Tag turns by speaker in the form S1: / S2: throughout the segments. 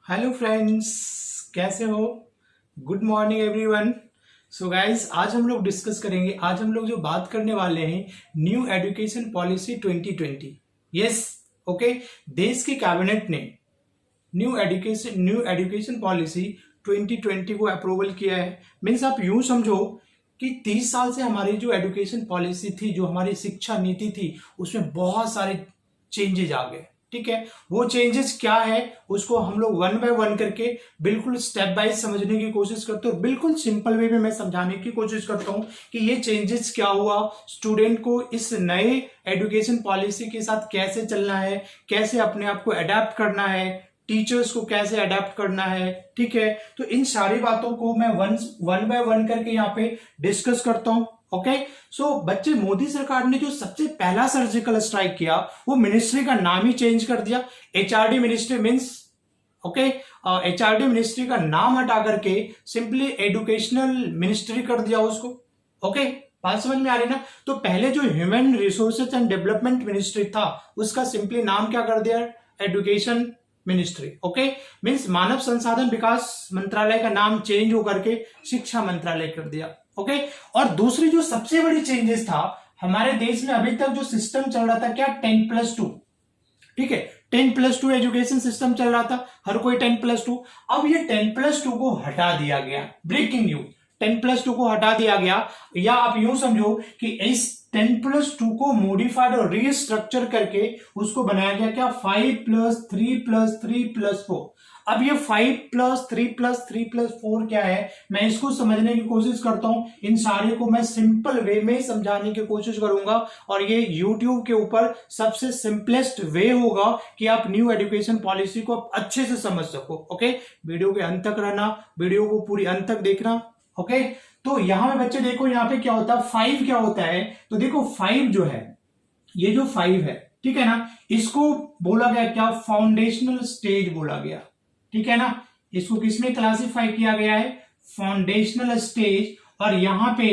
S1: Hello friends, कैसे हो? Good morning everyone. So guys, आज हम लोग डिस्कस करेंगे। आज हम लोग जो बात करने वाले हैं, new education policy 2020। Yes, okay. देश की कैबिनेट ने न्यू एजुकेशन पॉलिसी 2020 को अप्रूवल किया है। मीन्स आप यूं समझो कि 30 साल से हमारी जो एजुकेशन पॉलिसी थी, जो हमारी शिक्षा नीति थी, उसमें बहुत सारे चेंजेज आ गए। ठीक है, वो चेंजेस क्या है उसको हम लोग वन बाय वन करके बिल्कुल स्टेप बाय समझने की कोशिश करते हो। बिल्कुल सिंपल वे में मैं समझाने की कोशिश करता हूं कि ये चेंजेस क्या हुआ, स्टूडेंट को इस नए एजुकेशन पॉलिसी के साथ कैसे चलना है, कैसे अपने आप को अडेप्ट करना है, टीचर्स को कैसे अडेप्ट करना है। ठीक है, तो इन सारी बातों को मैं वन बाय वन करके यहाँ पे डिस्कस करता हूं। ओके, सो बच्चे, मोदी सरकार ने जो सबसे पहला सर्जिकल स्ट्राइक किया, वो मिनिस्ट्री का नाम ही चेंज कर दिया। HRD ministry means, okay, HRD ministry का नाम हटा करके सिंपली एजुकेशनल मिनिस्ट्री कर दिया उसको। ओके, बात समझ में आ रही ना? तो पहले जो human resources and development ministry था, उसका सिंपली नाम क्या कर दिया? Education ministry. ओके, मीन्स मानव संसाधन विकास मंत्रालय का नाम चेंज होकर के शिक्षा मंत्रालय कर दिया। ओके, और दूसरी जो सबसे बड़ी चेंजेस था, हमारे देश में अभी तक जो सिस्टम चल रहा था क्या, 10+2। ठीक है, 10+2 एजुकेशन सिस्टम चल रहा था, हर कोई 10+2। अब ये 10+2 को हटा दिया गया। ब्रेकिंग न्यूज, 10+2 को हटा दिया गया, या आप यूं समझो कि इस 10+2 को मॉडिफाइड और रीस्ट्रक्चर करके उसको बनाया गया क्या, 5+3+3+4। अब ये 5+3+3+4 क्या है, मैं इसको समझने की कोशिश करता हूं। इन सारे को मैं सिंपल वे में समझाने की कोशिश करूंगा, और ये YouTube के ऊपर सबसे सिंपलेस्ट वे होगा कि आप न्यू एजुकेशन पॉलिसी को अच्छे से समझ सको। ओके, वीडियो के अंत तक रहना, वीडियो को पूरी अंत तक देखना। ओके, तो यहां पे बच्चे देखो, यहां पे क्या होता है, 5 क्या होता है, तो देखो 5 जो है, ये जो 5 है, ठीक है ना, इसको बोला गया क्या, फाउंडेशनल स्टेज बोला गया। ठीक है ना, इसको किसमें क्लासिफाई किया गया है, फाउंडेशनल स्टेज। और यहां पे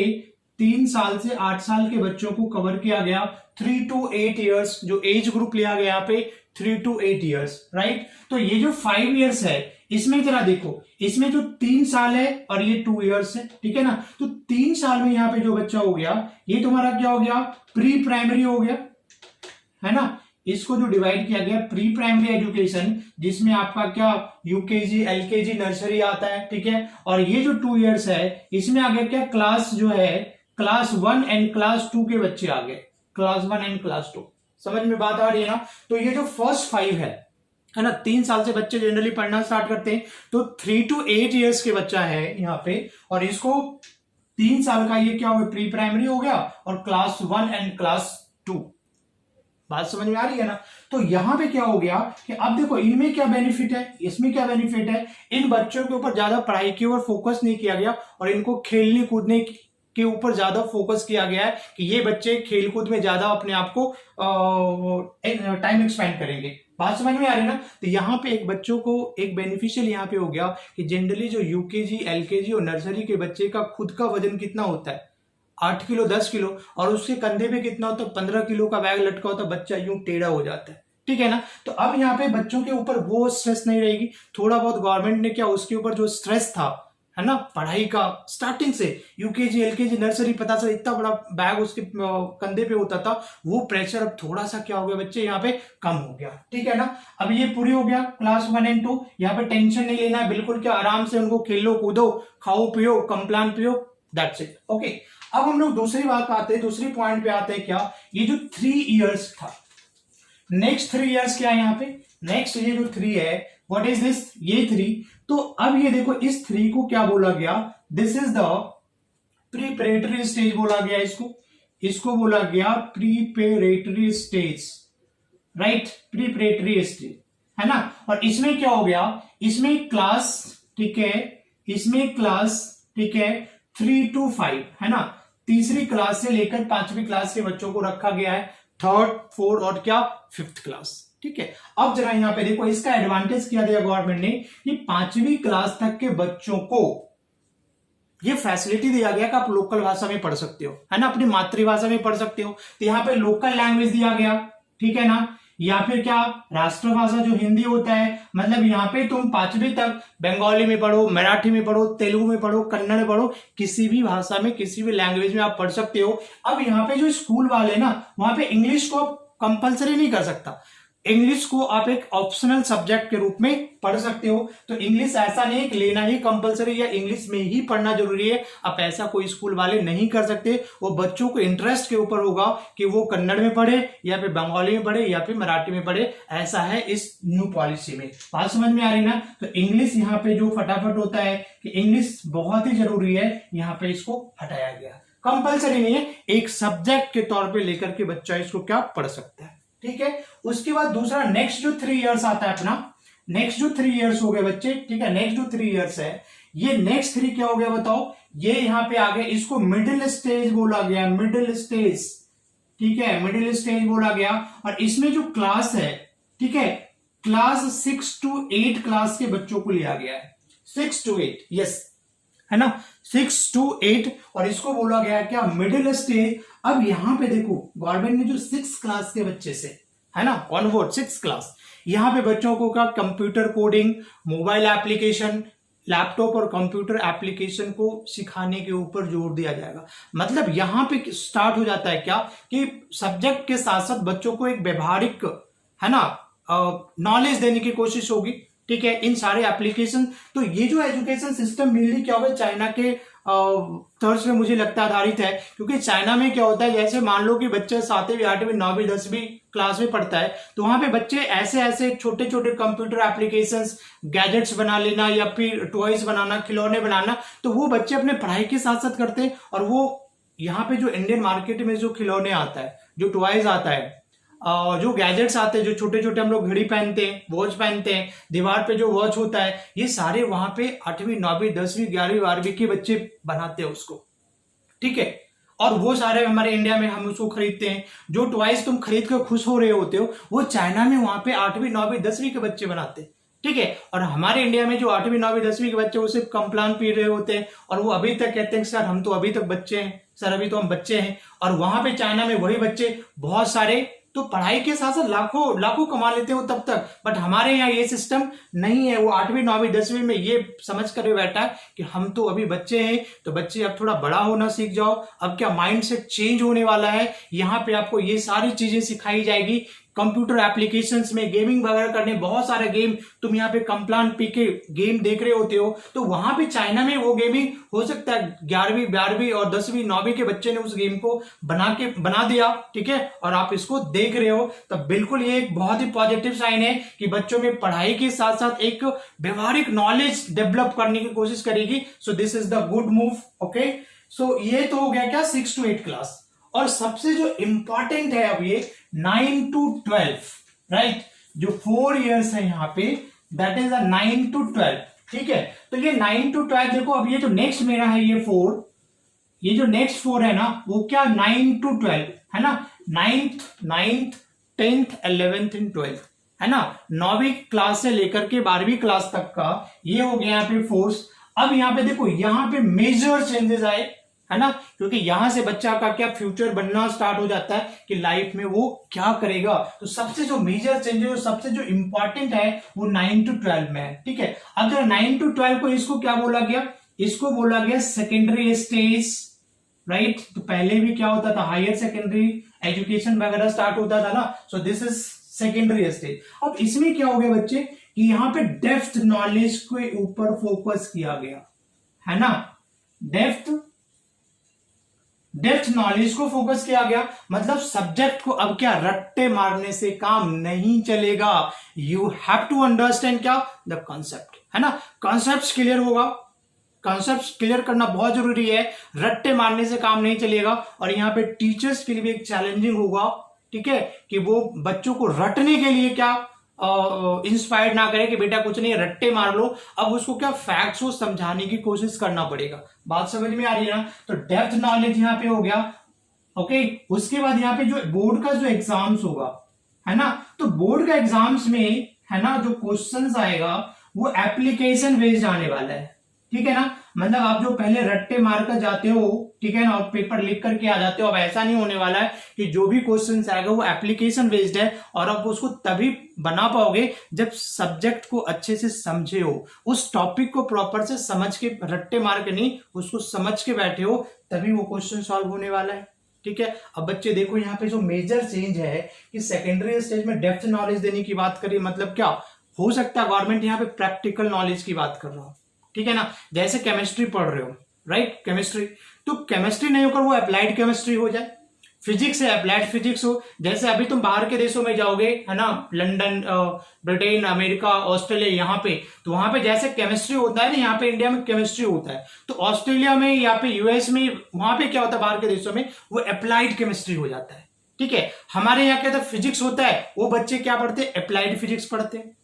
S1: 3 साल से 8 साल के बच्चों को कवर किया गया, 3 to 8 ईयर्स जो एज ग्रुप लिया गया यहाँ पे, 3 to 8 ईयर्स। राइट, तो ये जो 5 ईयर्स है, इसमें जरा देखो, इसमें जो 3 साल है और ये 2 ईयर्स है। ठीक है ना, तो 3 साल में यहाँ पे जो बच्चा हो गया, ये तुम्हारा क्या हो गया, प्री प्राइमरी हो गया, है ना। इसको जो डिवाइड किया गया प्री प्राइमरी एजुकेशन, जिसमें आपका क्या, यूकेजी, एलकेजी, नर्सरी आता है। ठीक है, और ये जो 2 ईयर्स है, इसमें आ गया क्या, क्लास जो है, क्लास 1 एंड क्लास 2 के बच्चे आ गए, क्लास 1 एंड क्लास 2। समझ में बात आ रही है ना? तो ये जो फर्स्ट 5 है ना, 3 साल से बच्चे जनरली पढ़ना स्टार्ट करते हैं, तो 3 to 8 ईयर्स के बच्चा है यहाँ पे, और इसको 3 साल का ये क्या हो गया, प्री प्राइमरी हो गया, और क्लास 1 एंड क्लास 2। बात समझ में आ रही है ना? तो यहां पे क्या हो गया कि अब देखो, इनमें क्या बेनिफिट है, इसमें क्या बेनिफिट है, इन बच्चों के ऊपर ज्यादा पढ़ाई की ओर फोकस नहीं किया गया, और इनको खेलने कूदने के ऊपर ज्यादा फोकस किया गया है कि ये बच्चे खेलकूद में ज्यादा अपने आप को टाइम एक्सपेंड करेंगे। बात समझ में आ रही है ना? तो यहाँ पे एक बच्चों को एक बेनिफिशियल यहाँ पे हो गया कि जनरली जो यूकेजी, एलकेजी और नर्सरी के बच्चे का खुद का वजन कितना होता है, 8 किलो 10 किलो, और उसके कंधे पे कितना होता है, 15 किलो का बैग लटका होता है, बच्चा यूं टेढ़ा हो जाता है। ठीक है ना, तो अब यहाँ पे बच्चों के ऊपर वो स्ट्रेस नहीं रहेगी। थोड़ा बहुत गवर्नमेंट ने क्या, उसके ऊपर जो स्ट्रेस था, है ना, पढ़ाई का, स्टार्टिंग से यूकेजी, एलकेजी, नर्सरी, पता चला इतना बड़ा बैग उसके कंधे पे होता था, वो प्रेशर अब थोड़ा सा क्या हो गया, बच्चे यहाँ पे कम हो गया। ठीक है ना, अब ये पूरी हो गया क्लास 1 एंड 2। यहाँ पे टेंशन नहीं लेना है, बिल्कुल क्या, आराम से उनको खेलो कूदो, खाओ पियो, कम्प्लान पियो, दैट्स इट। ओके, अब हम लोग दूसरी बात पे आते हैं, दूसरी पॉइंट पे आते हैं, क्या, ये जो 3 ईयर्स था, नेक्स्ट 3 ईयर्स क्या है यहाँ पे, नेक्स्ट ये जो 3 है, व्हाट इज दिस, ये 3। तो अब ये देखो, इस 3 को क्या बोला गया, दिस इज द प्रीपरेटरी स्टेज बोला गया, इसको बोला गया प्रीपरेटरी स्टेज। राइट, प्रीपरेटरी स्टेज, है ना। और इसमें क्या हो गया, इसमें क्लास, ठीक है, इसमें क्लास, ठीक है, 3 to 5, है ना, तीसरी क्लास से लेकर 5वीं क्लास के बच्चों को रखा गया है, 3rd 4th और क्या, 5th क्लास। ठीक है, अब जरा यहां पे देखो, इसका एडवांटेज क्या दिया गवर्नमेंट ने, कि 5वीं क्लास तक के बच्चों को ये फैसिलिटी दिया गया कि आप लोकल भाषा में पढ़ सकते हो, है ना, अपनी मातृभाषा में पढ़ सकते हो। तो यहाँ पे लोकल लैंग्वेज दिया गया, ठीक है ना। या फिर क्या राष्ट्रभाषा जो हिंदी होता है, मतलब यहाँ पे तुम 5वीं तक बंगाली में पढ़ो, मराठी में पढ़ो, तेलुगु में पढ़ो, कन्नड़ में पढ़ो, किसी भी भाषा में किसी भी लैंग्वेज में आप पढ़ सकते हो। अब यहाँ पे जो स्कूल वाले ना, वहां पे इंग्लिश को कंपलसरी नहीं कर सकता, इंग्लिश को आप एक ऑप्शनल सब्जेक्ट के रूप में पढ़ सकते हो। तो इंग्लिश ऐसा नहीं कि लेना ही कंपलसरी या इंग्लिश में ही पढ़ना जरूरी है, आप ऐसा कोई स्कूल वाले नहीं कर सकते। वो बच्चों को इंटरेस्ट के ऊपर होगा कि वो कन्नड़ में पढ़े या फिर बंगाली में पढ़े या फिर मराठी में पढ़े, ऐसा है इस न्यू पॉलिसी में। बात समझ में आ रही ना? तो इंग्लिश यहाँ पे जो फटाफट होता है कि इंग्लिश बहुत ही जरूरी है, यहाँ पे इसको हटाया गया, कंपलसरी नहीं है, एक सब्जेक्ट के तौर पर लेकर के बच्चा इसको क्या पढ़ सकता है। ठीक है, उसके बाद दूसरा नेक्स्ट जो 3 इयर्स आता है अपना, नेक्स्ट जो 3 इयर्स हो गए बच्चे, ठीक है, नेक्स्ट जो 3 इयर्स है, ये नेक्स्ट 3 क्या हो गया बताओ? ये यहाँ पे आ गया, इसको मिडिल स्टेज बोला गया, मिडिल स्टेज, ठीक है, मिडिल स्टेज बोला गया। और इसमें जो क्लास है, ठीक है, क्लास 6 to 8 क्लास के बच्चों को लिया गया है, 6 to 8, यस, है ना, 6 to 8, और इसको बोला गया क्या? Middle stage. अब यहां पे देखो गवर्नमेंट ने जो 6 क्लास के बच्चे से, है ना, ऑन बोर्ड 6 क्लास, यहां पे बच्चों को क्या computer coding, mobile application, laptop और कंप्यूटर एप्लीकेशन को सिखाने के ऊपर जोर दिया जाएगा। मतलब यहां पे स्टार्ट हो जाता है क्या कि सब्जेक्ट के साथ साथ बच्चों को एक व्यवहारिक, है ना, नॉलेज देने की कोशिश होगी। ठीक है, इन सारे एप्लीकेशन। तो ये जो एजुकेशन सिस्टम मेनली क्या होगा, चाइना के तर्ज में मुझे लगता आधारित है। क्योंकि चाइना में क्या होता है, जैसे मान लो कि बच्चे 7वीं 8वीं 9वीं 10वीं क्लास में पढ़ता है, तो वहां पे बच्चे ऐसे ऐसे छोटे छोटे कंप्यूटर एप्लीकेशंस, गैजेट्स बना लेना या फिर टॉयज बनाना, खिलौने बनाना, तो वो बच्चे अपने पढ़ाई के साथ साथ करते हैं। और वो यहाँ पे जो इंडियन मार्केट में जो खिलौने आता है, जो टॉयज आता है, जो गैजेट्स आते हैं, जो छोटे छोटे हम लोग घड़ी पहनते हैं, वॉच पहनते हैं, दीवार पे जो वॉच होता है, ये सारे वहां पे 8वीं 9वीं 10वीं 11वीं 12वीं के बच्चे बनाते हैं उसको। ठीक है, और वो सारे हमारे इंडिया में हम उसको खरीदते हैं। जो टॉयज तुम खरीद कर खुश हो रहे होते हो, वो चाइना में वहां पे 8वीं 9वीं 10वीं के बच्चे बनाते हैं। ठीक है, और हमारे इंडिया में जो 8वीं 9वीं 10वीं के बच्चे वो सिर्फ कम्प्लान पी रहे होते हैं, और वो अभी तक कहते हैं सर हम तो अभी तक बच्चे हैं, सर अभी तो हम बच्चे हैं। और वहां पे चाइना में वही बच्चे बहुत सारे तो पढ़ाई के साथ साथ लाखों लाखों कमा लेते हो तब तक। बट हमारे यहाँ ये सिस्टम नहीं है। वो 8वीं 9वीं 10वीं में ये समझ कर बैठा है कि हम तो अभी बच्चे हैं, तो बच्चे अब थोड़ा बड़ा होना सीख जाओ। अब क्या माइंड सेट चेंज होने वाला है, यहाँ पे आपको ये सारी चीजें सिखाई जाएगी। कंप्यूटर एप्लीकेशंस में गेमिंग वगैरह करने, बहुत सारे गेम तुम यहाँ पे कम्प्लान पी के गेम देख रहे होते हो, तो वहां पे चाइना में वो गेमिंग हो सकता है 11वीं 12वीं और 10वीं 9वीं के बच्चे ने उस गेम को बना दिया। ठीक है, और आप इसको देख रहे हो, तो बिल्कुल ये एक बहुत ही पॉजिटिव साइन है कि बच्चों में पढ़ाई के साथ साथ एक व्यवहारिक नॉलेज डेवलप करने की कोशिश करेगी। So this is the good move. Okay, so ये तो हो गया क्या 6 to 8 क्लास। और सबसे जो इंपॉर्टेंट है अब ये 9 to 12, राइट, जो 4 इयर्स है यहाँ पे, दैट इज 9 to 12। ठीक है, तो ये 9 to 12 देखो, अब ये जो नेक्स्ट मेरा है ये 4, ये जो नेक्स्ट 4 है ना, वो क्या 9 to 12 है ना, 9th 10th 11th and 12th है ना, 9वीं क्लास से लेकर के 12वीं क्लास तक का ये हो गया यहाँ पे फोर्स। अब यहाँ पे देखो, यहाँ पे मेजर चेंजेस आए, है ना, क्योंकि यहां से बच्चा का क्या फ्यूचर बनना स्टार्ट हो जाता है कि लाइफ में वो क्या करेगा। तो सबसे जो मेजर चेंजेस, सबसे जो इंपॉर्टेंट है वो 9 to 12 में है। ठीक है, अब जरा 9 to 12 को इसको क्या बोला गया, इसको बोला गया सेकेंडरी स्टेज, राइट। तो पहले भी क्या होता था, हायर सेकेंडरी एजुकेशन वगैरह स्टार्ट होता था ना, सो दिस इज सेकेंडरी स्टेज। अब इसमें क्या हो गया बच्चे कि यहाँ पे डेप्थ नॉलेज के ऊपर फोकस किया गया, है ना, डेप्थ नॉलेज को फोकस किया गया। मतलब सब्जेक्ट को अब क्या रट्टे मारने से काम नहीं चलेगा। यू हैव टू अंडरस्टैंड क्या द कॉन्सेप्ट, है ना, कॉन्सेप्ट क्लियर होगा, कॉन्सेप्ट क्लियर करना बहुत जरूरी है। रट्टे मारने से काम नहीं चलेगा। और यहाँ पे टीचर्स के लिए भी एक चैलेंजिंग होगा, ठीक है, कि वो बच्चों को रटने के लिए क्या इंस्पायर्ड ना करे कि बेटा कुछ नहीं रट्टे मार लो। अब उसको क्या फैक्ट्स को समझाने की कोशिश करना पड़ेगा। बात समझ में आ रही है ना। तो डेप्थ नॉलेज यहाँ पे हो गया। ओके, उसके बाद यहाँ पे जो बोर्ड का जो एग्जाम्स होगा, है ना, तो बोर्ड का एग्जाम्स में, है ना, जो क्वेश्चंस आएगा वो एप्लीकेशन बेस्ड आने वाला है। ठीक है ना। मतलब आप जो पहले रट्टे मार कर जाते हो, ठीक है ना, और पेपर लिख करके आ जाते हो, अब ऐसा नहीं होने वाला है कि जो भी क्वेश्चन आएगा वो एप्लीकेशन बेस्ड है, और आप उसको तभी बना पाओगे जब सब्जेक्ट को अच्छे से समझे हो, उस टॉपिक को प्रॉपर से समझ के, रट्टे मार के नहीं, उसको समझ के बैठे हो, तभी वो क्वेश्चन सॉल्व होने वाला है। ठीक है। अब बच्चे देखो यहाँ पे जो मेजर चेंज है कि सेकेंडरी स्टेज में डेप्थ नॉलेज देने की बात करिए, मतलब क्या हो सकता है गवर्नमेंट यहाँ पे प्रैक्टिकल नॉलेज की बात कर रहा हो, ठीक है ना। जैसे केमिस्ट्री पढ़ रहे हो, राइट, केमिस्ट्री, तो केमिस्ट्री नहीं होकर वो अप्लाइड केमिस्ट्री हो जाए, फिजिक्स है अप्लाइड फिजिक्स हो। जैसे अभी तुम बाहर के देशों में जाओगे, है ना, लंदन, ब्रिटेन, अमेरिका, ऑस्ट्रेलिया, यहाँ पे तो वहां पे जैसे केमिस्ट्री होता है ना, यहाँ पे इंडिया में केमिस्ट्री होता है, तो ऑस्ट्रेलिया में या पे यूएस में वहां पे क्या होता है, बाहर के देशों में वो अप्लाइड केमिस्ट्री हो जाता है। ठीक है। हमारे यहाँ क्या फिजिक्स होता है, वो बच्चे क्या पढ़ते हैं, अप्लाइड फिजिक्स पढ़ते हैं।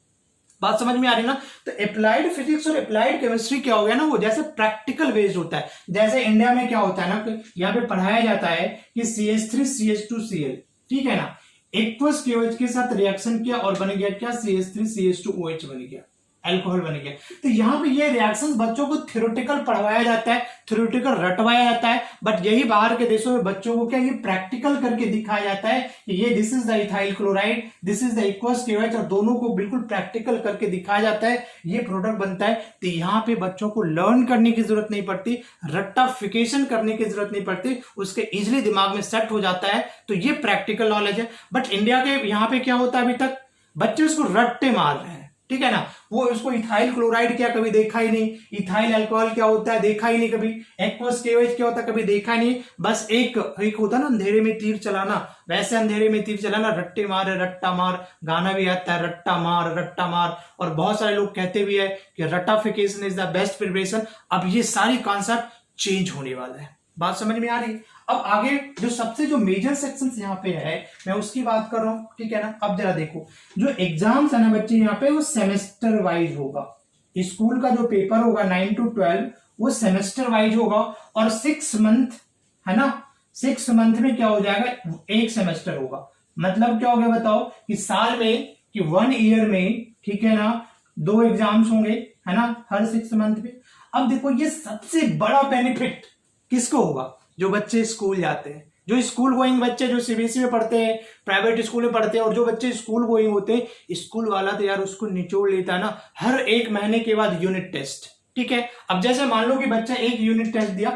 S1: बात समझ में आ रही ना। तो अप्लाइड फिजिक्स और अप्लाइड केमिस्ट्री क्या हो गया ना, वो जैसे प्रैक्टिकल बेस्ड होता है। जैसे इंडिया में क्या होता है ना, यहाँ पे पढ़ाया जाता है कि CH3CH2Cl, ठीक है ना, एक्वस KOH के साथ रिएक्शन किया और बन गया क्या, CH3CH2OH बन गया, अल्कोहल बन गया। तो यहाँ पे ये रिएक्शंस बच्चों को थ्योरेटिकल पढ़वाया जाता है, थ्योरेटिकल रटवाया जाता है, बट यही बाहर के देशों में बच्चों को क्या, ये प्रैक्टिकल करके दिखाया जाता है कि ये this is the ethyl chloride, this is the aqueous KOH, और दोनों को बिल्कुल प्रैक्टिकल करके दिखाया जाता है, ये प्रोडक्ट बनता है। तो यहाँ पे बच्चों को लर्न करने की जरूरत नहीं पड़ती, रट्टाफिकेशन करने की जरूरत नहीं पड़ती, उसके इजिली दिमाग में सेट हो जाता है। तो ये प्रैक्टिकल नॉलेज है। बट इंडिया के यहाँ पे क्या होता है, अभी तक बच्चे उसको रट्टे मार रहे हैं, ठीक है ना। वो उसको इथाइल क्लोराइड क्या कभी देखा ही नहीं, इथाइल अल्कोहल क्या होता है देखा ही नहीं कभी, एक्वस KOH क्या होता है कभी देखा ही नहीं। बस एक होता ना अंधेरे में तीर चलाना, वैसे अंधेरे में तीर चलाना, रट्टे मार रट्टा मार, गाना भी आता है रट्टा मार रट्टा मार, और बहुत सारे लोग कहते भी है कि रट्टाफिकेशन इज द बेस्ट प्रिपरेशन। अब ये सारी कॉन्सेप्ट चेंज होने वाला है। बात समझ में आ रही। अब आगे जो सबसे जो मेजर सेक्शंस यहाँ पे है, मैं उसकी बात कर रहा हूं, ठीक है ना। अब जरा देखो, जो एग्जाम्स है ना बच्चे यहाँ पे, वो सेमेस्टर वाइज होगा। स्कूल का जो पेपर होगा 9 to 12 वो सेमेस्टर वाइज होगा, और 6 मंथ, है ना, 6 मंथ में क्या हो जाएगा, एक सेमेस्टर होगा। मतलब क्या हो गया बताओ, कि साल में, कि 1 ईयर में, ठीक है ना, 2 एग्जाम्स होंगे, है ना, हर 6 मंथ में। अब देखो ये सबसे बड़ा बेनिफिट किसको होगा, जो बच्चे स्कूल जाते हैं, जो स्कूल गोइंग बच्चे, जो CBSE में पढ़ते हैं, प्राइवेट स्कूल में पढ़ते हैं, और जो बच्चे स्कूल गोइंग होते हैं, स्कूल वाला तो यार उसको निचोड़ लेता है ना, हर 1 महीने के बाद यूनिट टेस्ट। ठीक है। अब जैसे मान लो कि बच्चा 1 यूनिट टेस्ट दिया,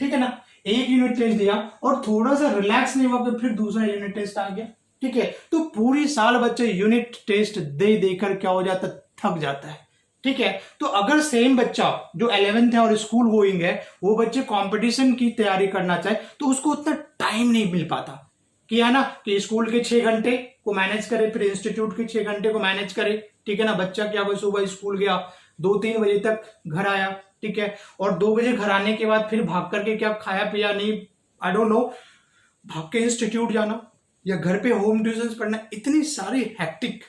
S1: ठीक है ना, 1 यूनिट टेस्ट दिया और थोड़ा सा रिलैक्स नहीं हुआ, फिर दूसरा यूनिट टेस्ट आ गया, ठीक है। तो पूरी साल बच्चे यूनिट टेस्ट दे देकर क्या हो जाता, थक जाता है, ठीक है। तो अगर सेम बच्चा जो 11th है और स्कूल गोइंग है, वो बच्चे कंपटीशन की तैयारी करना चाहे, तो उसको उतना टाइम नहीं मिल पाता, कि है ना, कि स्कूल के 6 घंटे को मैनेज करे, फिर इंस्टीट्यूट के 6 घंटे को मैनेज करे, ठीक है ना। बच्चा क्या हुआ, सुबह स्कूल गया, 2-3 बजे तक घर आया, ठीक है, और 2 बजे घर आने के बाद फिर भाग करके क्या खाया पिया नहीं, आई डोंट नो, भाग के इंस्टीट्यूट जाना या घर पे होम ट्यूशन पढ़ना, इतनी सारी हैक्टिक,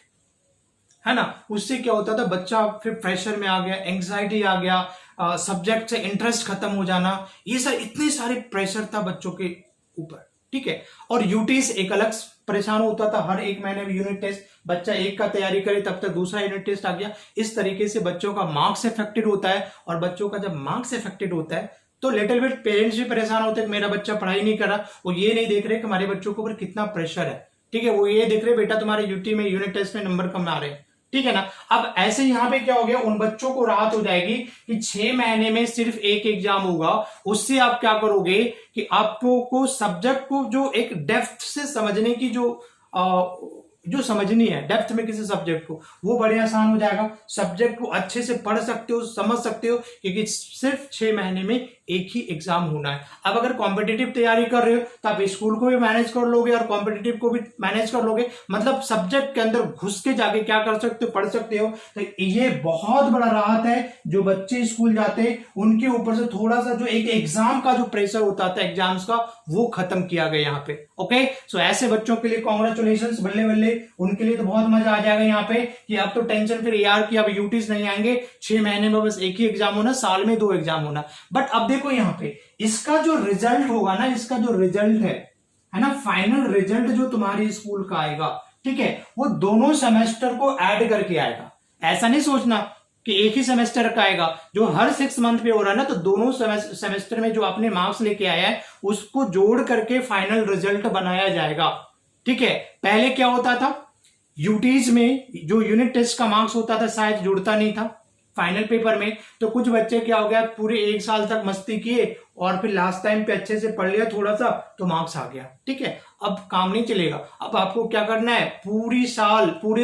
S1: है ना। उससे क्या होता था, बच्चा फिर प्रेशर में आ गया, एंग्जाइटी आ गया, सब्जेक्ट से इंटरेस्ट खत्म हो जाना, ये सब इतने सारे प्रेशर था बच्चों के ऊपर, ठीक है। और यूटीस एक अलग परेशान होता था, हर 1 महीने में यूनिट टेस्ट, बच्चा एक का तैयारी करे तब तक दूसरा यूनिट टेस्ट आ गया। इस तरीके से बच्चों का मार्क्स इफेक्टेड होता है, और बच्चों का जब मार्क्स इफेक्टेड होता है तो लिटिल बिट पेरेंट्स भी परेशान होते हैं कि मेरा बच्चा पढ़ाई नहीं कर रहा। वो ये नहीं देख रहे कि हमारे बच्चों के ऊपर कितना प्रेशर है, ठीक है। वो ये देख रहे बेटा तुम्हारे यूटी में यूनिट टेस्ट में नंबर कम आ रहे हैं, ठीक है ना। अब ऐसे यहां पे क्या हो गया, उन बच्चों को राहत हो जाएगी कि 6 महीने में सिर्फ एक एग्जाम होगा। उससे आप क्या करोगे कि आपको सब्जेक्ट को जो एक डेप्थ से समझने की जो समझनी है डेप्थ में किसी सब्जेक्ट को, वो बड़े आसान हो जाएगा। सब्जेक्ट को अच्छे से पढ़ सकते हो, समझ सकते हो, क्योंकि सिर्फ 6 महीने में एक ही एग्जाम होना है। अब अगर कॉम्पिटिटिव तैयारी कर रहे हो तो आप स्कूल को भी मैनेज कर लोगे और कॉम्पिटिटिव को भी मैनेज कर लोगे, मतलब सब्जेक्ट के अंदर घुस के जाके क्या कर सकते हो, पढ़ सकते हो। तो ये बहुत बड़ा राहत है। जो बच्चे स्कूल जाते हैं उनके ऊपर से थोड़ा सा जो एक एग्जाम का जो प्रेशर होता था एग्जाम्स का, वो खत्म किया गया यहाँ पे। ओके, सो ऐसे बच्चों के लिए कॉन्ग्रेचुलेशन, बल्ले बल्ले, उनके लिए तो बहुत मजा आ जाएगा यहाँ पे कि अब तो टेंशन फिर यार कि अब यूटीज नहीं आएंगे, 6 महीने में बस एक ही एग्जाम होना, साल में 2 एग्जाम होना। बट अब देखो यहाँ पे इसका जो रिजल्ट होगा ना, इसका जो रिजल्ट है ना, फाइनल रिजल्ट जो तुम्हारी स्कूल का आएगा, ठीक है, वो दोनों सेमेस्टर को ऐड करके आएगा। ऐसा नहीं सोचना कि एक ही सेमेस्टर का आएगा, जो हर 6 मंथ पे हो रहा है ना, तो दोनों सेमेस्टर में जो आपने मार्क्स लेके आया है उसको जोड़ करके फाइनल रिजल्ट बनाया जाएगा। ठीक है, पहले क्या होता था, यूटीज में जो यूनिट टेस्ट का मार्क्स होता था शायद जुड़ता नहीं था फाइनल पेपर में, तो कुछ बच्चे क्या हो गया, पूरे 1 साल तक मस्ती किए और फिर लास्ट टाइम पे अच्छे से पढ़ लिया थोड़ा सा तो मार्क्स आ गया। ठीक है, अब काम नहीं चलेगा, अब आपको क्या करना है, पूरे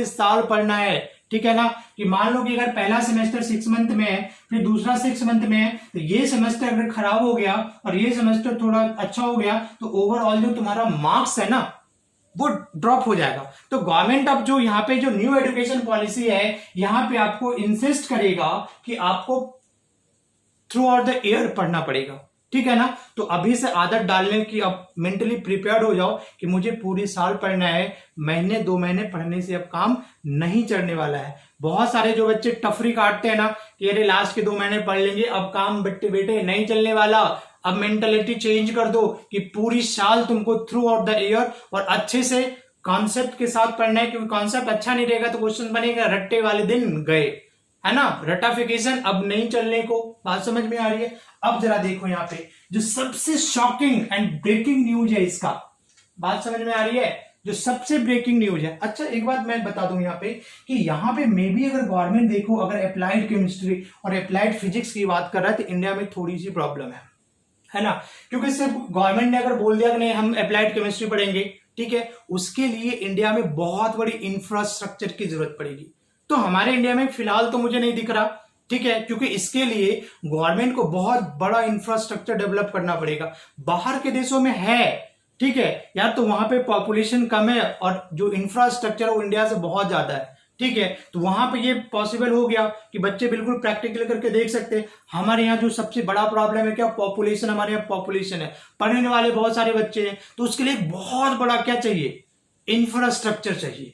S1: साल पढ़ना है। ठीक है ना, कि मान लो कि अगर पहला सेमेस्टर 6 मंथ में है, फिर दूसरा 6 मंथ में है, तो ये सेमेस्टर अगर खराब हो गया और ये सेमेस्टर थोड़ा अच्छा हो गया तो ओवरऑल जो तुम्हारा मार्क्स है ना वो ड्रॉप हो जाएगा। तो गवर्नमेंट अब जो यहाँ पे जो न्यू एजुकेशन पॉलिसी है, यहाँ पे आपको इंसिस्ट करेगा कि आपको थ्रू आउट द ईयर पढ़ना पड़ेगा। ठीक है ना, तो अभी से आदत डालने की अब मेंटली प्रिपेयर्ड हो जाओ कि मुझे पूरी साल पढ़ना है, महीने 2 महीने पढ़ने से अब काम नहीं चलने वाला है। बहुत सारे जो बच्चे टफरी काटते हैं ना कि अरे लास्ट के 2 महीने पढ़ लेंगे, अब काम बेटे नहीं चलने वाला, अब मेंटालिटी चेंज कर दो कि पूरी साल तुमको थ्रू आउट द ईयर और अच्छे से कॉन्सेप्ट के साथ पढ़ना है, क्योंकि कॉन्सेप्ट अच्छा नहीं रहेगा तो क्वेश्चन बनेगा रट्टे वाले दिन गए, है ना, रटाफिकेशन अब नहीं चलने को। बात समझ में आ रही है? अब जरा देखो यहाँ पे जो सबसे शॉकिंग एंड ब्रेकिंग न्यूज है इसका, बात समझ में आ रही है, जो सबसे ब्रेकिंग न्यूज है। अच्छा एक बात मैं बता दूं यहाँ पे कि यहाँ पे मे भी अगर गवर्नमेंट देखो अगर अप्लाइड केमिस्ट्री और अप्लाइड फिजिक्स की बात कर रहा है तो इंडिया में थोड़ी सी प्रॉब्लम है ना, क्योंकि सिर्फ गवर्नमेंट ने अगर बोल दिया कि नहीं हम अप्लाइड केमिस्ट्री पढ़ेंगे, ठीक है, उसके लिए इंडिया में बहुत बड़ी इंफ्रास्ट्रक्चर की जरूरत पड़ेगी। तो हमारे इंडिया में फिलहाल तो मुझे नहीं दिख रहा, ठीक है, क्योंकि इसके लिए गवर्नमेंट को बहुत बड़ा इंफ्रास्ट्रक्चर डेवलप करना पड़ेगा। बाहर के देशों में है, ठीक है यार, तो वहां पे पॉपुलेशन कम है और जो इंफ्रास्ट्रक्चर है वो इंडिया से बहुत ज्यादा है। ठीक है, तो वहां पे ये पॉसिबल हो गया कि बच्चे बिल्कुल प्रैक्टिकल करके देख सकते हैं। हमारे यहाँ जो सबसे बड़ा प्रॉब्लम है क्या, पॉपुलेशन, हमारे यहाँ पॉपुलेशन है, पढ़ने वाले बहुत सारे बच्चे हैं, तो उसके लिए बहुत बड़ा क्या चाहिए, इंफ्रास्ट्रक्चर चाहिए।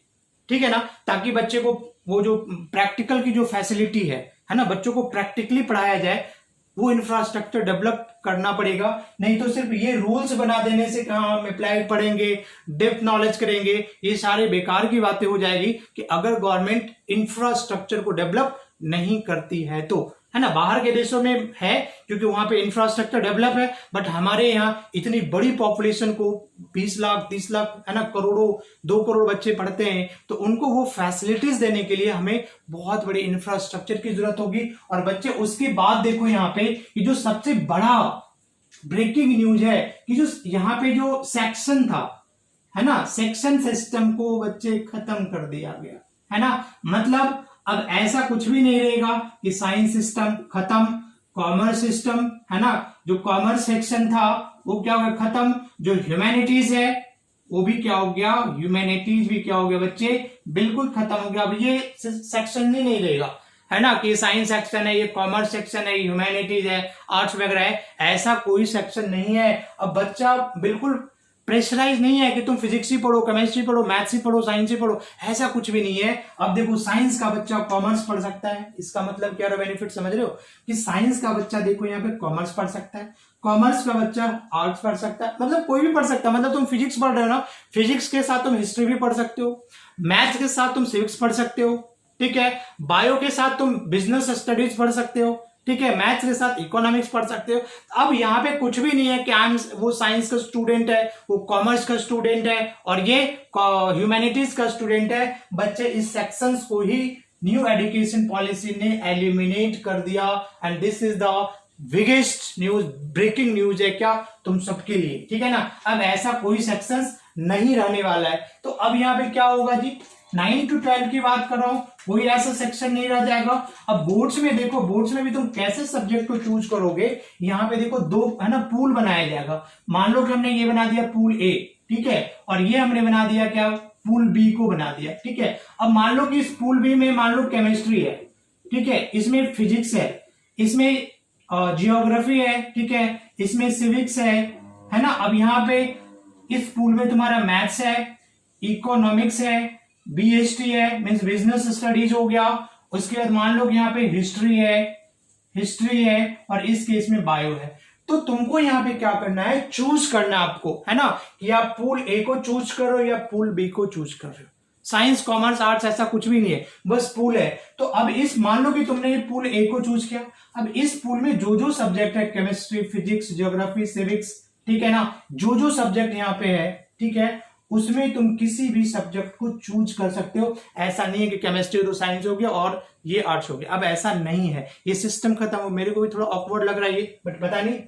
S1: ठीक है ना, ताकि बच्चे को वो जो प्रैक्टिकल की जो फैसिलिटी है ना, बच्चों को प्रैक्टिकली पढ़ाया जाए, वो इंफ्रास्ट्रक्चर डेवलप करना पड़ेगा। नहीं तो सिर्फ ये रूल्स बना देने से कहाँ हम अप्लाइड पढ़ेंगे, डेप्थ नॉलेज करेंगे, ये सारे बेकार की बातें हो जाएगी कि अगर गवर्नमेंट इंफ्रास्ट्रक्चर को डेवलप नहीं करती है तो, है ना। बाहर के देशों में है क्योंकि वहां पे इंफ्रास्ट्रक्चर डेवलप है, बट हमारे यहाँ इतनी बड़ी पॉपुलेशन को 20 लाख 30 लाख, है ना, करोड़ों 2 करोड़ बच्चे पढ़ते हैं, तो उनको वो फैसिलिटीज देने के लिए हमें बहुत बड़ी इंफ्रास्ट्रक्चर की जरूरत होगी। और बच्चे उसके बाद देखो यहाँ पे कि जो सबसे बड़ा ब्रेकिंग न्यूज है कि जो यहाँ पे जो सेक्शन था, है ना, सेक्शन सिस्टम को बच्चे खत्म कर दिया गया, है ना। मतलब अब ऐसा कुछ भी नहीं रहेगा कि साइंस सिस्टम खत्म, कॉमर्स सिस्टम, है ना, जो कॉमर्स सेक्शन था वो क्या हो गया, खत्म। जो ह्यूमैनिटीज है वो भी क्या हो गया, ह्यूमैनिटीज भी क्या हो गया बच्चे, बिल्कुल खत्म हो गया। अब ये सेक्शन ही नहीं रहेगा, है ना, कि साइंस सेक्शन है, ये कॉमर्स सेक्शन है, ह्यूमैनिटीज है, आर्ट्स वगैरह है, ऐसा कोई सेक्शन नहीं है। अब बच्चा बिल्कुल प्रेशराइज नहीं है कि तुम फिजिक्स ही पढ़ो, केमिस्ट्री पढ़ो, मैथ्स ही पढ़ो, साइंस ही पढ़ो, ऐसा कुछ भी नहीं है। अब देखो साइंस का बच्चा कॉमर्स पढ़ सकता है, इसका मतलब क्या बेनिफिट समझ रहे हो, कि साइंस का बच्चा देखो यहाँ पे कॉमर्स पढ़ सकता है, कॉमर्स का बच्चा आर्ट्स पढ़ सकता है, मतलब कोई भी पढ़ सकता है। मतलब तुम फिजिक्स पढ़ रहे हो ना, फिजिक्स के साथ तुम हिस्ट्री भी पढ़ सकते हो, मैथ्स के साथ तुम सिविक्स पढ़ सकते हो, ठीक है, बायो के साथ तुम बिजनेस स्टडीज पढ़ सकते हो, ठीक है, मैथ्स के साथ इकोनॉमिक्स पढ़ सकते हो। अब यहाँ पे कुछ भी नहीं है कि वो साइंस का स्टूडेंट है, वो कॉमर्स का स्टूडेंट है और ये ह्यूमैनिटीज का स्टूडेंट है। बच्चे इस सेक्शंस को ही न्यू एजुकेशन पॉलिसी ने एलिमिनेट कर दिया and this is the biggest news, breaking news है क्या तुम सबके लिए, ठीक है ना। अब ऐसा कोई सेक्शंस नहीं रहने वाला है। तो अब यहाँ पे क्या होगा जी, 9 to 12 की बात कर रहा हूं, कोई ऐसा सेक्शन नहीं रह जाएगा। अब बोर्ड्स में देखो, बोर्ड्स में भी तुम कैसे सब्जेक्ट को चूज करोगे, यहाँ पे देखो 2, है ना, पूल बनाया जाएगा। मान लो कि हमने ये बना दिया पूल ए, ठीक है, और ये हमने बना दिया क्या, पूल बी को बना दिया, ठीक है। अब मान लो कि इस पूल बी में मान लो केमिस्ट्री है, ठीक है, इसमें फिजिक्स है, इसमें जियोग्राफी है, ठीक है, इसमें सिविक्स है ना। अब यहाँ पे इस पूल में तुम्हारा मैथ्स है, इकोनॉमिक्स है, बीएसटी है, मींस बिजनेस स्टडीज हो गया। उसके बाद मान लो कि यहाँ पे हिस्ट्री है और इस केस में बायो है। तो तुमको यहाँ पे क्या करना है, चूज करना है आपको, है ना, कि आप पूल ए को चूज करो या पूल बी को चूज कर रहे हो। साइंस, कॉमर्स, आर्ट्स ऐसा कुछ भी नहीं है, बस पूल है। तो अब इस मान लो कि तुमने ये पूल ए को चूज किया, अब इस पूल में जो जो सब्जेक्ट है, केमिस्ट्री, फिजिक्स, ज्योग्राफी, सिविक्स, ठीक है ना, जो जो सब्जेक्ट यहाँ पे है, ठीक है, उसमें तुम किसी भी सब्जेक्ट को चूज कर सकते हो। ऐसा नहीं है कि केमिस्ट्री तो साइंस हो गया और ये आर्ट्स हो गया, अब ऐसा नहीं है, ये सिस्टम खत्म हो। मेरे को भी थोड़ा ऑकवर्ड लग रहा है ये, बट पता नहीं,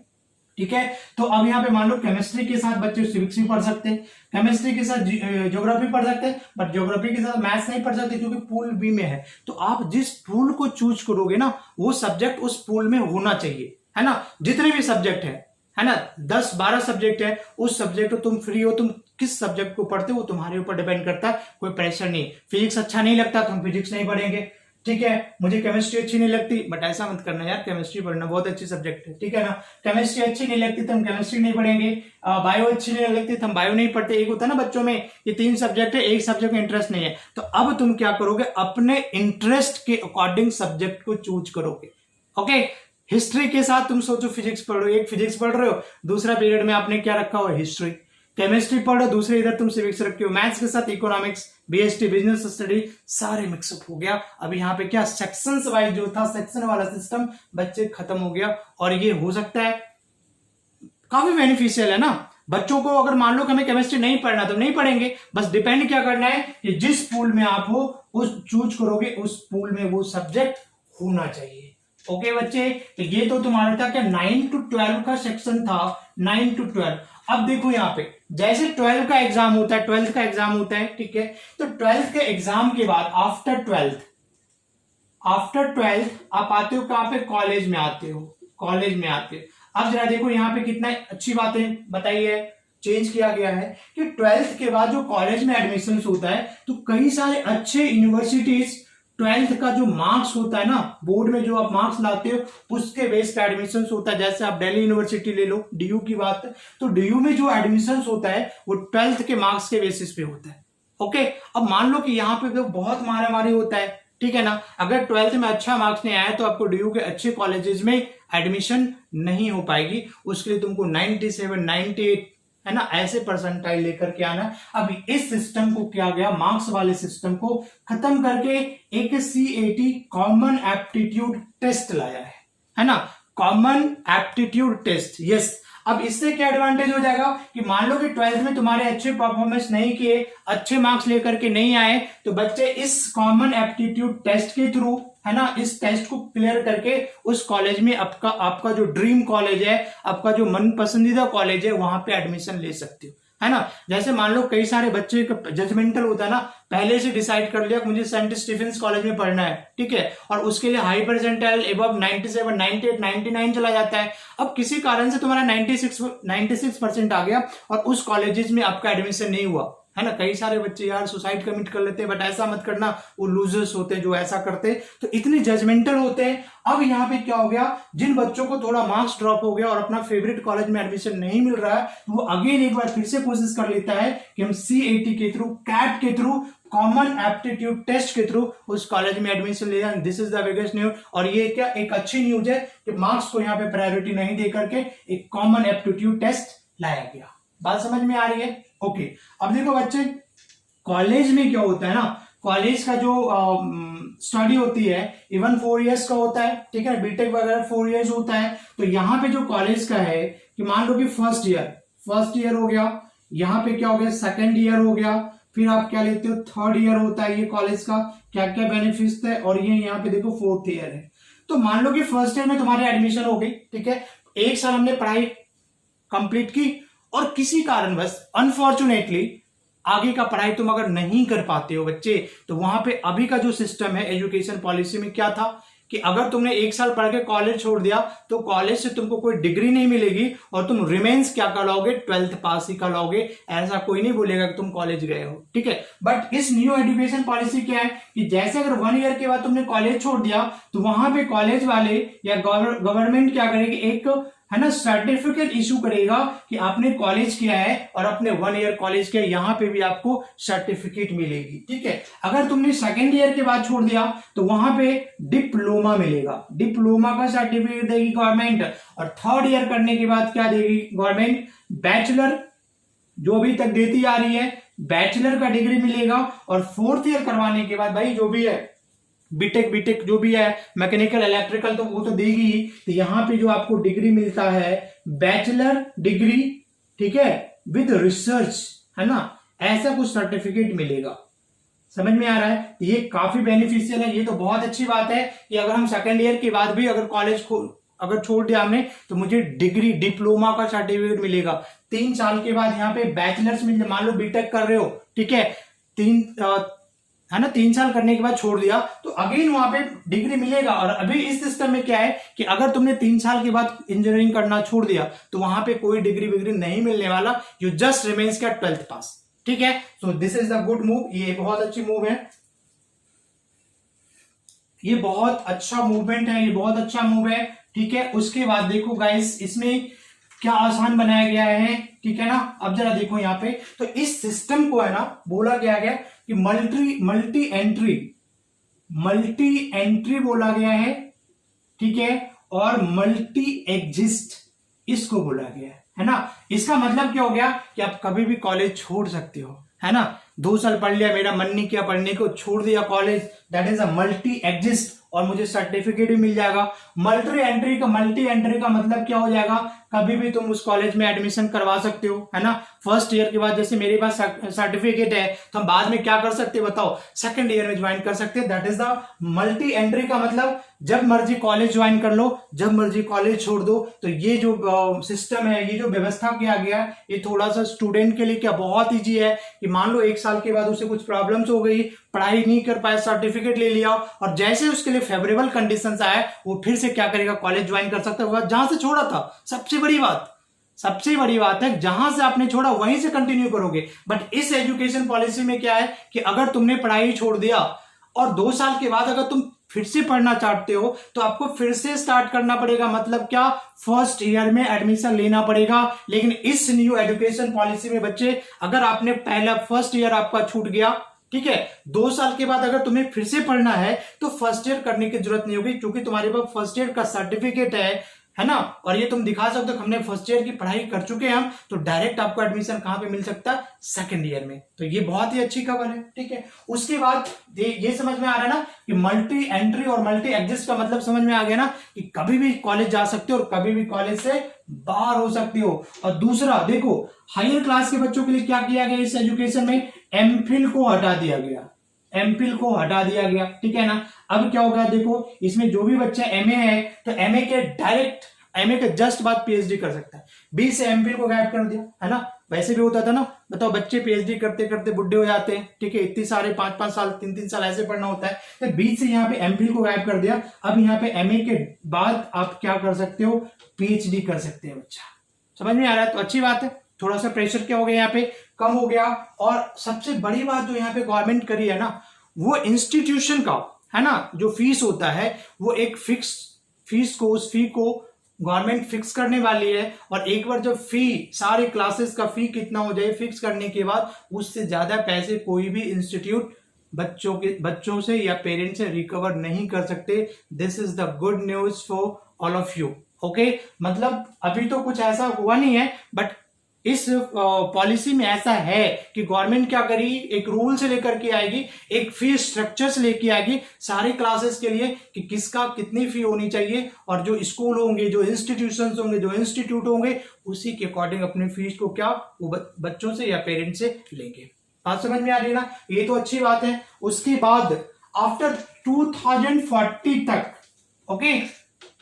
S1: ठीक है। तो अब यहाँ पे मान लो केमिस्ट्री के साथ बच्चे सिविक्स भी पढ़ सकते हैं, केमिस्ट्री के साथ ज्योग्राफी पढ़ सकते हैं, बट ज्योग्राफी के साथ मैथ्स नहीं पढ़ सकते क्योंकि पूल बी में है। तो आप जिस पूल को चूज करोगे ना, वो सब्जेक्ट उस पूल में होना चाहिए, है ना। जितने भी सब्जेक्ट है ना, 10-12 सब्जेक्ट है, उस सब्जेक्ट को तुम फ्री हो, तुम किस सब्जेक्ट को पढ़ते हो वो तुम्हारे ऊपर डिपेंड करता है, कोई प्रेशर नहीं। फिजिक्स अच्छा नहीं लगता तो हम फिजिक्स नहीं पढ़ेंगे, ठीक है। मुझे केमिस्ट्री अच्छी नहीं लगती, बट ऐसा मत करना यार, केमिस्ट्री पढ़ना बहुत अच्छी सब्जेक्ट है, ठीक है ना। केमिस्ट्री अच्छी नहीं लगती तो हम केमिस्ट्री नहीं पढ़ेंगे, बायो अच्छी नहीं लगती तो हम बायो नहीं पढ़ते। एक होता है ना बच्चों में, ये 3 सब्जेक्ट है, एक सब्जेक्ट में इंटरेस्ट नहीं है, तो अब तुम क्या करोगे, अपने इंटरेस्ट के अकॉर्डिंग सब्जेक्ट को चूज करोगे। ओके, हिस्ट्री के साथ तुम सोचो फिजिक्स पढ़ रहे हो, एक फिजिक्स पढ़ रहे हो, दूसरा पीरियड में आपने क्या रखा हुआ है, हिस्ट्री। केमिस्ट्री पढ़ो, दूसरे इधर तुम सिविक्स रखे हो, मैथ्स के साथ इकोनॉमिक्स, बीएसटी, बिजनेस स्टडी, सारे मिक्सअप हो गया। अब यहाँ पे क्या, सेक्शंस वाइज जो था, सेक्शन वाला सिस्टम बच्चे खत्म हो गया। और ये हो सकता है काफी बेनिफिशियल है ना बच्चों को। अगर मान लो कि हमें केमिस्ट्री नहीं पढ़ना तो नहीं पढ़ेंगे, बस डिपेंड क्या करना है कि जिस पूल में आप हो उस चूज करोगे, उस पूल में वो सब्जेक्ट होना चाहिए। ओके बच्चे, तो ये तो तुम्हारा था क्या 9 to 12 का सेक्शन था, 9 to 12। अब देखो यहाँ पे जैसे 12 का एग्जाम होता है, 12th का एग्जाम होता है, ठीक है। तो 12th के एग्जाम के बाद आफ्टर 12th आप आते हो कहां पे, कॉलेज में आते हो, कॉलेज में आते हो। अब जरा देखो यहाँ पे कितना अच्छी बातें बताई है, चेंज किया गया है कि 12th के बाद जो कॉलेज में एडमिशन होता है तो कई सारे अच्छे यूनिवर्सिटीज 12th का जो मार्क्स होता है ना, बोर्ड में जो आप मार्क्स लाते हो उसके बेस पे एडमिशन होता है। जैसे आप दिल्ली यूनिवर्सिटी ले लो, डीयू की बात है, तो डीयू में जो एडमिशन होता है वो 12th के मार्क्स के बेसिस पे होता है। ओके, अब मान लो कि यहाँ पे तो बहुत मारामारी होता है, ठीक है ना। अगर 12th में अच्छा मार्क्स नहीं आया तो आपको डीयू के अच्छे कॉलेजेस में एडमिशन नहीं हो पाएगी, उसके लिए तुमको 97, 98 है ना, ऐसे परसेंटाइल लेकर के आना। अभी इस सिस्टम को क्या गया, मार्क्स वाले सिस्टम को खत्म करके एक CAT कॉमन एप्टीट्यूड टेस्ट लाया है ना, कॉमन एप्टीट्यूड टेस्ट। यस, अब इससे क्या एडवांटेज हो जाएगा कि मान लो कि 12th में तुम्हारे अच्छे परफॉर्मेंस नहीं किए, अच्छे मार्क्स लेकर के नहीं आए, तो बच्चे इस कॉमन एप्टीट्यूड टेस्ट के थ्रू, है ना, इस टेस्ट को क्लियर करके उस कॉलेज में आपका जो ड्रीम कॉलेज है, आपका जो मन पसंदीदा कॉलेज है, वहां पे एडमिशन ले सकते हो, है ना। जैसे मान लो कई सारे बच्चे का जजमेंटल होता है ना, पहले से डिसाइड कर लिया कि मुझे सेंट स्टीफेंस कॉलेज में पढ़ना है, ठीक है, और उसके लिए हाई परसेंटाइल एबव 97, 98, 99 चला जाता है। अब किसी कारण से तुम्हारा 96% आ गया और उस कॉलेजेस में आपका एडमिशन नहीं हुआ, है ना। कई सारे बच्चे यार सुसाइड कमिट कर लेते हैं, बट ऐसा मत करना, वो लूजर्स होते हैं जो ऐसा करते हैं, तो इतने जजमेंटल होते हैं। अब यहाँ पे क्या हो गया, जिन बच्चों को थोड़ा मार्क्स ड्रॉप हो गया और अपना फेवरेट कॉलेज में एडमिशन नहीं मिल रहा है, तो वो अगेन एक बार फिर से कोशिश कर लेता है कि हम CAT के थ्रू, कैट के थ्रू, कॉमन एप्टीट्यूड टेस्ट के थ्रू उस कॉलेज में एडमिशन ले जाए। This is the biggest news. और ये क्या एक अच्छी न्यूज है कि मार्क्स को यहाँ पे प्रायोरिटी नहीं दे करके एक कॉमन एप्टीट्यूड टेस्ट लाया गया। बात समझ में आ रही है? ओके, अब देखो बच्चे, कॉलेज में क्या होता है ना, कॉलेज का जो स्टडी होती है इवन 4 इयर्स का होता है, ठीक है, बीटेक वगैरह 4 इयर्स होता है। तो यहाँ पे जो कॉलेज का है कि मान लो कि फर्स्ट ईयर हो गया, यहाँ पे क्या हो गया, सेकेंड ईयर हो गया, फिर आप क्या लेते हो, थर्ड ईयर होता है। ये कॉलेज का क्या क्या बेनिफिट्स है, और ये यहाँ पे देखो 4th ईयर है। तो मान लो कि फर्स्ट ईयर में तुम्हारी एडमिशन हो गई, ठीक है, 1 साल हमने पढ़ाई कंप्लीट की, और किसी कारणवश अनफॉर्चुनेटली आगे का पढ़ाई तुम अगर नहीं कर पाते हो बच्चे, तो वहां पे अभी का जो सिस्टम है एजुकेशन पॉलिसी में क्या था कि अगर तुमने 1 साल पढ़ के कॉलेज छोड़ दिया तो कॉलेज से तुमको कोई डिग्री नहीं मिलेगी और तुम रिमेन्स क्या कहलाओगे, 12th पास ही कहलाओगे। ऐसा कोई नहीं बोलेगा कि तुम कॉलेज गए हो, ठीक है। बट इस न्यू एजुकेशन पॉलिसी क्या है कि जैसे अगर 1 ईयर के बाद तुमने कॉलेज छोड़ दिया तो वहां पे कॉलेज वाले या गवर्नमेंट क्या करेगी, एक है ना सर्टिफिकेट इशू करेगा कि आपने कॉलेज किया है और अपने 1 ईयर कॉलेज किया, यहां पे भी आपको सर्टिफिकेट मिलेगी, ठीक है। अगर तुमने सेकेंड ईयर के बाद छोड़ दिया तो वहां पे डिप्लोमा मिलेगा, डिप्लोमा का सर्टिफिकेट देगी गवर्नमेंट। और थर्ड ईयर करने के बाद क्या देगी गवर्नमेंट, बैचलर जो अभी तक देती आ रही है, बैचलर का डिग्री मिलेगा। और 4th ईयर करवाने के बाद भाई जो भी है बीटेक जो भी है, मैकेनिकल इलेक्ट्रिकल तो वो तो देगी ही। तो यहाँ पे जो आपको डिग्री मिलता है बैचलर डिग्री, ठीक है, विद रिसर्च, है ना, ऐसा कुछ सर्टिफिकेट मिलेगा। समझ में आ रहा है? तो ये काफी बेनिफिशियल है। ये तो बहुत अच्छी बात है कि अगर हम सेकेंड ईयर के बाद भी अगर कॉलेज अगर छोड़ दिया हमने तो मुझे डिग्री डिप्लोमा का सर्टिफिकेट मिलेगा। 3 साल के बाद यहाँ पे बैचलर्स मिल, मान लो बीटेक कर रहे हो, ठीक है, 3 साल करने के बाद छोड़ दिया तो अगेन वहां पे डिग्री मिलेगा। और अभी इस सिस्टम में क्या है कि अगर तुमने 3 साल के बाद इंजीनियरिंग करना छोड़ दिया तो वहां पे कोई डिग्री विग्री नहीं मिलने वाला, यू जस्ट रिमेन्स का 12th पास, ठीक है। सो this is the good move, ये बहुत अच्छी मूव है, ये बहुत अच्छा मूवमेंट है, ये बहुत अच्छा मूव है, ठीक है। उसके बाद देखो गाइस इसमें क्या आसान बनाया गया है, ठीक है ना। अब जरा देखो यहाँ पे, तो इस सिस्टम को है ना बोला गया है कि मल्टी एंट्री बोला गया है, ठीक है, और मल्टी एग्जिस्ट इसको बोला गया है ना। इसका मतलब क्या हो गया कि आप कभी भी कॉलेज छोड़ सकते हो, है ना। 2 साल पढ़ लिया, मेरा मन नहीं किया पढ़ने को, छोड़ दिया college, that is a multi exist, और मुझे सर्टिफिकेट भी मिल जाएगा। मल्टी एंट्री का मतलब क्या हो जाएगा, कभी भी तुम उस कॉलेज में एडमिशन करवा सकते हो, है ना। फर्स्ट ईयर के बाद जैसे मेरे पास सर्टिफिकेट है तो हम बाद में क्या कर सकते हैं बताओ, सेकंड ईयर में ज्वाइन कर सकते हैं। That is the multi entry का मतलब जब मर्जी कॉलेज ज्वाइन कर लो, जब मर्जी कॉलेज छोड़ दो। तो ये जो सिस्टम है, ये जो व्यवस्था किया गया है, ये थोड़ा सा स्टूडेंट के लिए क्या बहुत ईजी है कि मान लो 1 साल के बाद उसे कुछ प्रॉब्लम्स हो गई, पढ़ाई नहीं कर पाया, सर्टिफिकेट ले लिया, और जैसे उसके लिए फेवरेबल कंडीशंस आए वो फिर से क्या करेगा, कॉलेज ज्वाइन कर सकता है जहां से छोड़ा था। सबसे बड़ी बात है जहां से आपने छोड़ा वहीं से कंटिन्यू करोगे। बट इस एजुकेशन पॉलिसी में क्या है कि अगर तुमने पढ़ाई छोड़ दिया और 2 साल के बाद अगर तुम फिर से पढ़ना चाहते हो तो आपको फिर से स्टार्ट करना पड़ेगा। मतलब क्या, फर्स्ट ईयर में एडमिशन लेना पड़ेगा। लेकिन इस न्यू एजुकेशन पॉलिसी में बच्चे, अगर आपने पहला फर्स्ट ईयर आपका छूट गया, ठीक है, 2 साल के बाद अगर तुम्हें फिर से पढ़ना है तो फर्स्ट ईयर करने की जरूरत नहीं होगी, क्योंकि तुम्हारे पास फर्स्ट ईयर का सर्टिफिकेट है ना। और ये तुम दिखा सकते हो हमने फर्स्ट ईयर की पढ़ाई कर चुके हैं हम, तो डायरेक्ट आपको एडमिशन कहां पे मिल सकता है, सेकंड ईयर में। तो ये बहुत ही अच्छी खबर है, ठीक है। उसके बाद ये समझ में आ रहा है ना कि मल्टी एंट्री और मल्टी एग्जिस्ट का मतलब समझ में आ गया ना कि कभी भी कॉलेज जा सकते हो और कभी भी कॉलेज से बाहर हो सकते हो। और दूसरा देखो, हायर क्लास के बच्चों के लिए क्या किया गया इस एजुकेशन में, एमफिल को हटा दिया गया, ठीक है ना। अब क्या होगा देखो, इसमें जो भी बच्चा एमए है तो एमए के जस्ट बाद पीएचडी कर सकता है। बीच से एमफिल को गायब कर दिया, है ना। वैसे भी होता था ना, बताओ बच्चे पीएचडी करते करते बुढ़े हो जाते हैं, ठीक है, इतने सारे 5-5 साल 3-3 साल ऐसे पढ़ना होता है। तो बीच से यहाँ पे एमफिल को गायब कर दिया। अब यहाँ पे एमए के बाद आप क्या कर सकते हो, पीएचडी कर सकते हैं बच्चा। समझ में आ रहा है? तो अच्छी बात है, थोड़ा सा प्रेशर क्या हो गया यहाँ पे, कम हो गया। और सबसे बड़ी बात जो यहाँ पे गवर्नमेंट करी है ना, वो इंस्टीट्यूशन का, है ना, जो फीस होता है वो एक फिक्स फीस को, उस फी को गवर्नमेंट फिक्स करने वाली है। और एक बार जब फी, सारे क्लासेस का फी कितना हो जाए फिक्स करने के बाद, उससे ज्यादा पैसे कोई भी इंस्टीट्यूट बच्चों से या पेरेंट्स से रिकवर नहीं कर सकते। This is the good news for all of you, okay. मतलब अभी तो कुछ ऐसा हुआ नहीं है, बट इस पॉलिसी में ऐसा है कि गवर्नमेंट क्या करेगी, एक रूल से लेकर के आएगी, एक फी स्ट्रक्चर से लेके आएगी सारे क्लासेस के लिए कि किसका कितनी फी होनी चाहिए। और जो स्कूल होंगे, जो इंस्टीट्यूशंस होंगे, जो इंस्टीट्यूट होंगे, उसी के अकॉर्डिंग अपने फीस को क्या वो बच्चों से या पेरेंट्स से लेंगे। बात समझ में आ रही है ना, ये तो अच्छी बात है। उसके बाद आफ्टर 2040 तक, ओके,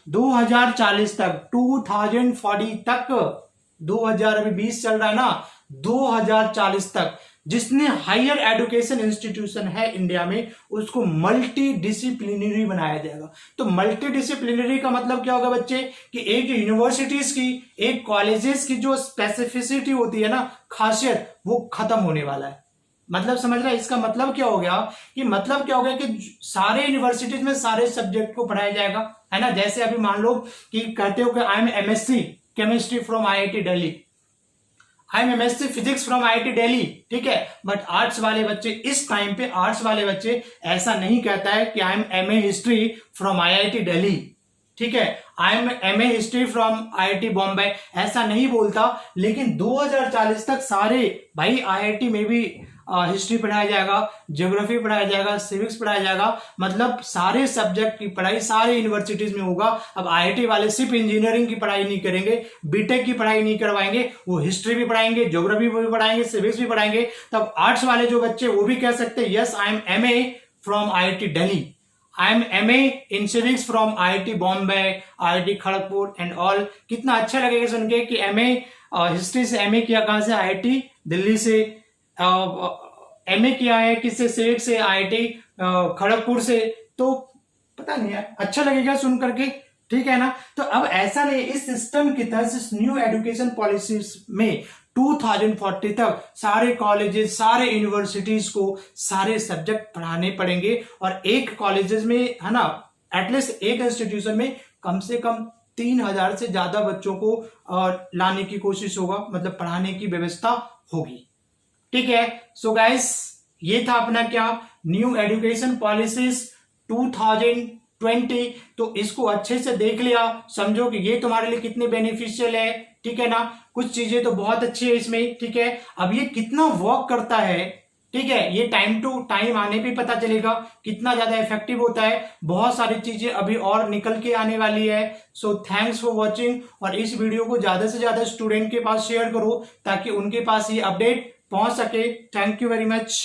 S1: 2040 तक, 2040 तक, 2000 अभी 20 चल रहा है ना, 2040 तक जिसने हायर एजुकेशन इंस्टीट्यूशन है इंडिया में, उसको मल्टी डिसिप्लिनरी बनाया जाएगा। तो मल्टी डिसिप्लिनरी का मतलब क्या होगा बच्चे, कि एक यूनिवर्सिटीज की, एक कॉलेजेस की जो स्पेसिफिसिटी होती है ना, खासियत, वो खत्म होने वाला है। मतलब समझ रहा है? इसका मतलब क्या हो गया कि सारे यूनिवर्सिटीज में सारे सब्जेक्ट को पढ़ाया जाएगा, है ना। जैसे अभी मान लो कि कहते हो कि I am MSc chemistry from IIT Delhi, I am MSc physics from IIT Delhi, ठीक है। बट आर्ट्स वाले बच्चे, इस टाइम पे आर्ट्स वाले बच्चे ऐसा नहीं कहता है कि I am MA history from IIT Delhi, ठीक है, I am MA history from IIT Bombay, ऐसा नहीं बोलता, लेकिन 2040 तक सारे भाई आईआईटी में भी हिस्ट्री पढ़ाया जाएगा, ज्योग्राफी पढ़ाया जाएगा, सिविक्स पढ़ाया जाएगा, मतलब सारे सब्जेक्ट की पढ़ाई सारे यूनिवर्सिटीज में होगा। अब आईआईटी वाले सिर्फ इंजीनियरिंग की पढ़ाई नहीं करेंगे, बीटेक की पढ़ाई नहीं करवाएंगे, वो हिस्ट्री भी पढ़ाएंगे, ज्योग्राफी भी पढ़ाएंगे, सिविक्स भी पढ़ाएंगे। तब आर्ट्स वाले जो बच्चे वो भी कह सकते हैं yes I am MA from IIT Delhi, I am MA in civics from IIT Bombay, IIT Kharagpur and all. कितना अच्छा लगेगा सुन के कि एमए हिस्ट्री से एमए किया कहां से, आईआईटी दिल्ली से, एमए किया है किससे, सिविक्स से, आईआईटी खड़गपुर से। तो पता नहीं है, अच्छा लगेगा सुन करके, ठीक है ना। तो अब ऐसा नहीं, इस सिस्टम की तहत इस न्यू एजुकेशन पॉलिसीज में 2040 तक सारे कॉलेजेस, सारे यूनिवर्सिटीज को सारे सब्जेक्ट पढ़ाने पड़ेंगे, और एक कॉलेजेस में है ना, एटलीस्ट एक इंस्टीट्यूशन में कम से कम 3000 से ज्यादा बच्चों को लाने की कोशिश होगा, मतलब पढ़ाने की व्यवस्था होगी, ठीक है। सो गाइस, ये था अपना क्या, न्यू एजुकेशन पॉलिसीज 2020। तो इसको अच्छे से देख लिया, समझो कि ये तुम्हारे लिए कितने बेनिफिशियल है, ठीक है ना। कुछ चीजें तो बहुत अच्छी है इसमें, ठीक है। अब ये कितना वर्क करता है, ठीक है, ये टाइम टू टाइम आने पे पता चलेगा कितना ज्यादा इफेक्टिव होता है। बहुत सारी चीजें अभी और निकल के आने वाली है। सो थैंक्स फॉर वॉचिंग, और इस वीडियो को ज्यादा से ज्यादा स्टूडेंट के पास शेयर करो ताकि उनके पास ये अपडेट पहुंच सके। Thank you very much.